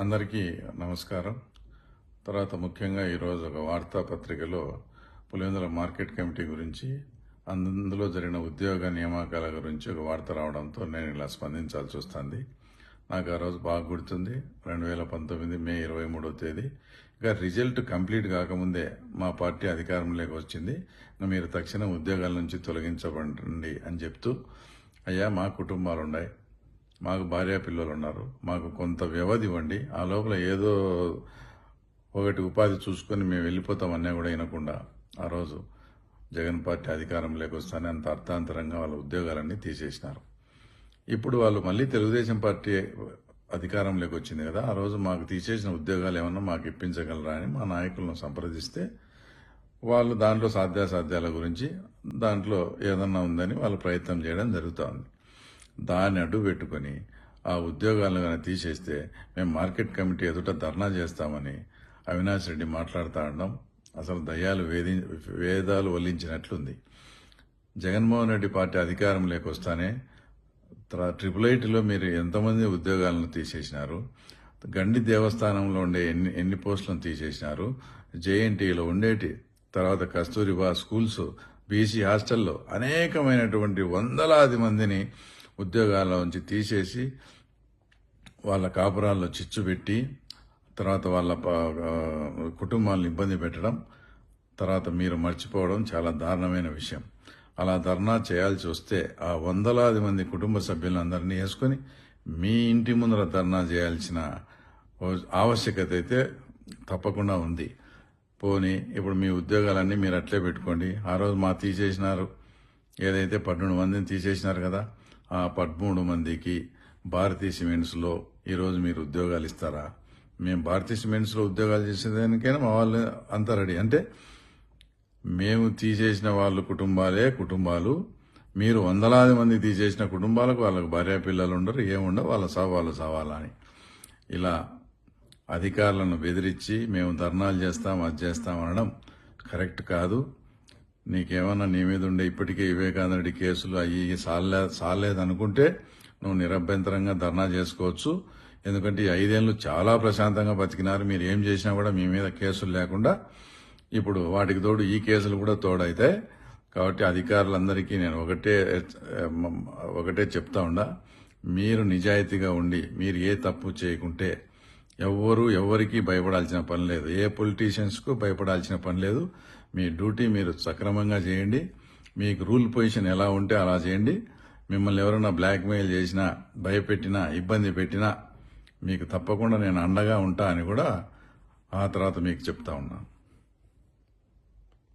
అందరికీ నమస్కారం. తర్వాత ముఖ్యంగా ఈరోజు ఒక వార్తాపత్రికలో పులివెందుల మార్కెట్ కమిటీ గురించి అందులో జరిగిన ఉద్యోగ నియామకాల గురించి ఒక వార్త రావడంతో నేను ఇలా స్పందించాల్సి వస్తుంది. నాకు ఆ రోజు బాగా గుర్తుంది. 2019 మే 23వ తేదీ. ఇంకా రిజల్ట్ కంప్లీట్ కాకముందే మా పార్టీ అధికారంలోకి వచ్చింది. మీరు తక్షణం ఉద్యోగాల నుంచి తొలగించబడండి అని చెప్తూ, అయ్యా మా కుటుంబాలు ఉన్నాయి, మాకు భార్య పిల్లలు ఉన్నారు, మాకు కొంత వ్యవధి ఇవ్వండి, ఆ లోపల ఏదో ఒకటి ఉపాధి చూసుకొని మేము వెళ్ళిపోతామన్నా కూడా వినకుండా ఆ రోజు జగన్ పార్టీ అధికారంలోకి వస్తానే అంత అర్థాంతరంగా వాళ్ళ ఉద్యోగాలన్నీ తీసేసినారు. ఇప్పుడు వాళ్ళు మళ్ళీ తెలుగుదేశం పార్టీ అధికారంలోకి వచ్చింది కదా, ఆ రోజు మాకు తీసేసిన ఉద్యోగాలు ఏమన్నా మాకు ఇప్పించగలరా అని మా నాయకులను సంప్రదిస్తే వాళ్ళు దాంట్లో సాధ్యాసాధ్యాల గురించి దాంట్లో ఏదన్నా ఉందని వాళ్ళు ప్రయత్నం చేయడం జరుగుతోంది. దాన్ని అడ్డు పెట్టుకుని ఆ ఉద్యోగాలను కానీ తీసేస్తే మేము మార్కెట్ కమిటీ ఎదుట ధర్నా చేస్తామని అవినాష్ రెడ్డి మాట్లాడుతూ ఉండడం అసలు దయ్యాలు వేదాలు వల్లించినట్లుంది. జగన్మోహన్ రెడ్డి పార్టీ అధికారంలోకి వస్తానే IIIలో మీరు ఎంతమంది ఉద్యోగాలను తీసేసినారు, గండి దేవస్థానంలో ఉండే ఎన్ని పోస్టులను తీసేసినారు, JNTలో ఉండేటి, తర్వాత కస్తూరిబా స్కూల్స్, బీసీ హాస్టల్లో అనేకమైనటువంటి వందలాది మందిని ఉద్యోగాల్లోంచి తీసేసి వాళ్ళ కాపురాల్లో చిచ్చు పెట్టి తర్వాత వాళ్ళ కుటుంబాలను ఇబ్బంది పెట్టడం తర్వాత మీరు మర్చిపోవడం చాలా దారుణమైన విషయం. అలా ధర్నా చేయాల్సి వస్తే ఆ వందలాది మంది కుటుంబ సభ్యులందరినీ వేసుకుని మీ ఇంటి ముందర ధర్నా చేయాల్సిన ఆవశ్యకత అయితే తప్పకుండా ఉంది. పోనీ ఇప్పుడు మీ ఉద్యోగాలన్నీ మీరు అట్లే పెట్టుకోండి. ఆ రోజు మా తీసేసినారు, ఏదైతే 12 మందిని తీసేసినారు కదా, ఆ 13 మందికి భారతీయ సిమెంట్స్లో ఈరోజు మీరు ఉద్యోగాలు ఇస్తారా? మేము భారతీయ సిమెంట్స్లో ఉద్యోగాలు చేసేదానికైనా మా వాళ్ళు అంతా రెడీ. అంటే మేము తీసేసిన వాళ్ళు కుటుంబాలు, మీరు వందలాది మంది తీసేసిన కుటుంబాలకు వాళ్ళకు భార్య పిల్లలు ఉండరు, ఏముండవు, వాళ్ళ వాళ్ళు సావాలా అని ఇలా అధికారులను బెదిరించి మేము ధర్నాలు చేస్తాం అది చేస్తాం అనడం కరెక్ట్ కాదు. నీకేమన్నా నీ మీద ఉండే ఇప్పటికే వివేకానంద రెడ్డి కేసులు అయ్యి సాలేదనుకుంటే నువ్వు నిరభ్యంతరంగా ధర్నా చేసుకోవచ్చు. ఎందుకంటే ఈ 5 ఏళ్ళు చాలా ప్రశాంతంగా బతికినారు. మీరు ఏం చేసినా కూడా మీ మీద కేసులు లేకుండా ఇప్పుడు వాటికి తోడు ఈ కేసులు కూడా తోడైతాయి. కాబట్టి అధికారులందరికీ నేను ఒకటే చెప్తా ఉండా, మీరు నిజాయితీగా ఉండి మీరు ఏ తప్పు చేయకుంటే ఎవరికి భయపడాల్సిన పని లేదు, ఏ పొలిటీషియన్స్కు భయపడాల్సిన పని లేదు. మీ డ్యూటీ మీరు సక్రమంగా చేయండి. మీకు రూల్ పొజిషన్ ఎలా ఉంటే అలా చేయండి. మిమ్మల్ని ఎవరైనా బ్లాక్మెయిల్ చేసినా, భయపెట్టినా, ఇబ్బంది పెట్టినా మీకు తప్పకుండా నేను అండగా ఉంటా అని కూడా ఆ తర్వాత మీకు చెప్తా ఉన్నా.